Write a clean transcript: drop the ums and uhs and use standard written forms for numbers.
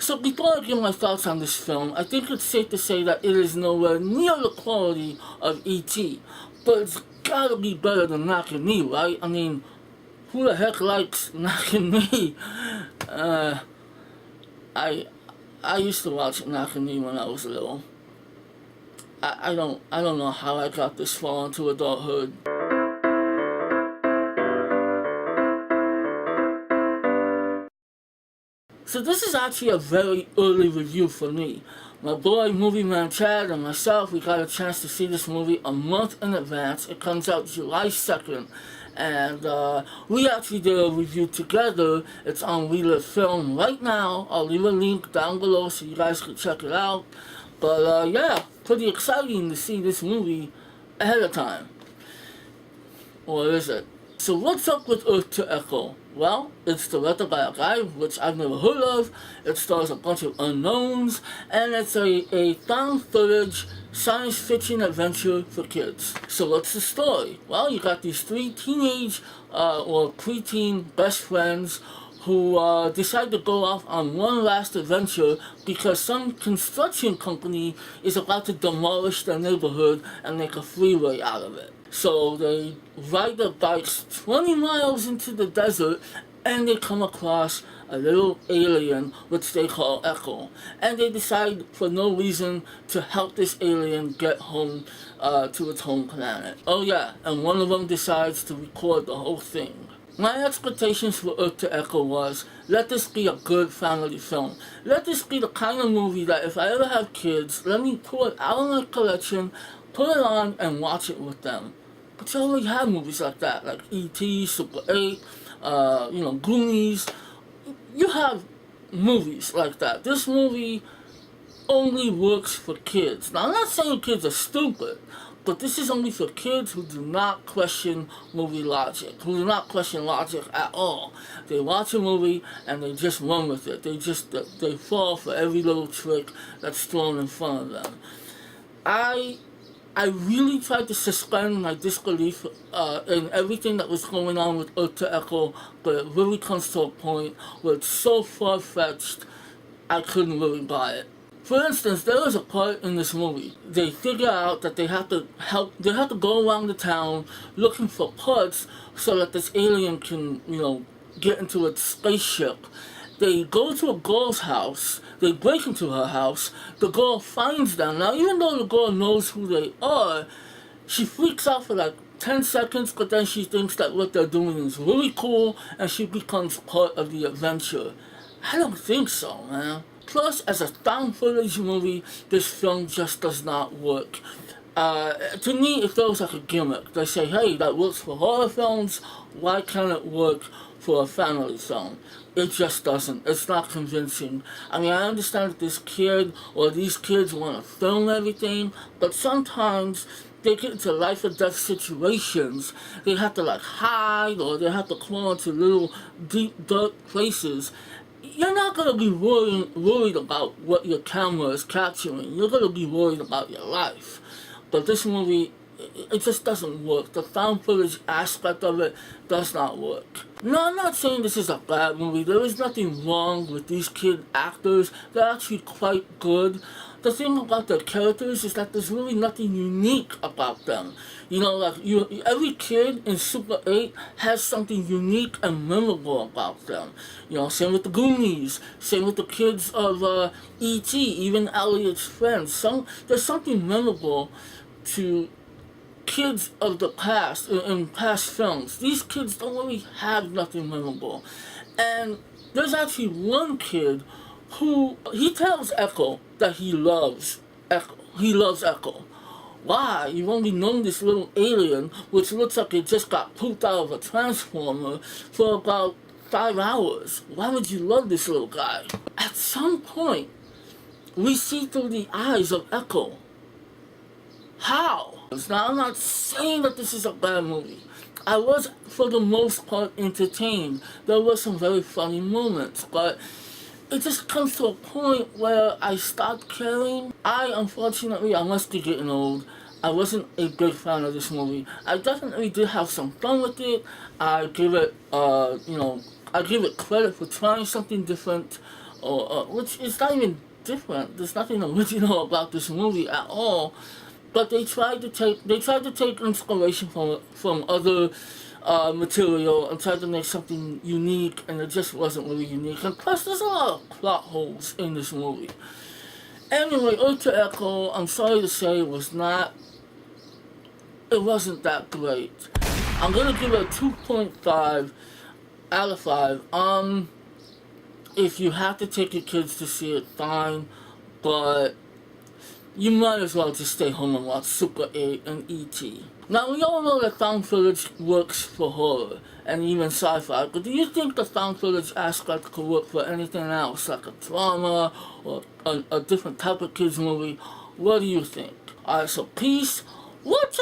So before I give my thoughts on this film, I think it's safe to say that it is nowhere near the quality of E.T., but it's gotta be better than Knockin' Me, right? I mean, who the heck likes Knockin' Me? I I used to watch Knockin' Me when I was little. I don't know how I got this far into adulthood. So this is actually a very early review for me. My boy Movie Man Chad and myself, we got a chance to see this movie a month in advance. It comes out July 2nd. And we actually did a review together. It's on Relive Film right now. I'll leave a link down below so you guys can check it out. But yeah, pretty exciting to see this movie ahead of time. Or is it? So what's up with Earth to Echo? Well, it's directed by a guy which I've never heard of. It stars a bunch of unknowns, and it's a found footage science fiction adventure for kids. So what's the story? Well, you got these three teenage or preteen best friends who decide to go off on one last adventure because some construction company is about to demolish their neighborhood and make a freeway out of it. So they ride their bikes 20 miles into the desert and they come across a little alien which they call Echo. And they decide for no reason to help this alien get home to its home planet. Oh yeah, and one of them decides to record the whole thing. My expectations for Earth to Echo was, let this be a good family film. Let this be the kind of movie that if I ever have kids, let me pull it out of my collection, put it on, and watch it with them. But you already have movies like that, like E.T., Super 8, Goonies. You have movies like that. This movie only works for kids. Now, I'm not saying kids are stupid, but this is only for kids who do not question movie logic, who do not question logic at all. They watch a movie and they just run with it. They fall for every little trick that's thrown in front of them. I really tried to suspend my disbelief in everything that was going on with Earth to Echo, but it really comes to a point where it's so far-fetched, I couldn't really buy it. For instance, there was a part in this movie. They figure out that they have to go around the town looking for parts so that this alien can, get into its spaceship. They go to a girl's house, they break into her house, the girl finds them. Now, even though the girl knows who they are, she freaks out for like 10 seconds, but then she thinks that what they're doing is really cool, and she becomes part of the adventure. I don't think so, man. Plus, as a found footage movie, this film just does not work. To me, it feels like a gimmick. They say, hey, that works for horror films, why can't it work for a family film? It just doesn't. It's not convincing. I mean, I understand that this kid or these kids want to film everything, but sometimes they get into life or death situations. They have to hide, or they have to crawl into little deep dark places. You're not going to be worried about what your camera is capturing. You're going to be worried about your life. But this movie, it just doesn't work. The found footage aspect of it does not work. No, I'm not saying this is a bad movie. There is nothing wrong with these kid actors. They're actually quite good. The thing about their characters is that there's really nothing unique about them. Every kid in Super 8 has something unique and memorable about them. Same with the Goonies, same with the kids of E.T., even Elliot's friends. There's something memorable to kids of the past, in past films. These kids don't really have nothing memorable. And there's actually one kid who, he tells Echo that he loves Echo. He loves Echo. Why? You've only known this little alien, which looks like it just got pooped out of a transformer, for about 5 hours. Why would you love this little guy? At some point, we see through the eyes of Echo. How? Now, I'm not saying that this is a bad movie. I was, for the most part, entertained. There were some very funny moments, but it just comes to a point where I stopped caring. Unfortunately, I must be getting old. I wasn't a big fan of this movie. I definitely did have some fun with it. I give it credit for trying something different. or which is not even different. There's nothing original about this movie at all. But they tried to take inspiration from other material and tried to make something unique, and it just wasn't really unique. And plus, there's a lot of plot holes in this movie. Anyway, Ultra Echo, I'm sorry to say, it wasn't that great. I'm gonna give it a 2.5 out of 5. If you have to take your kids to see it, fine, but you might as well just stay home and watch Super 8 and E.T. Now, we all know that found footage works for horror and even sci-fi, but do you think the found footage aspect could work for anything else, like a drama or a different type of kids movie? What do you think? Alright, so peace. What's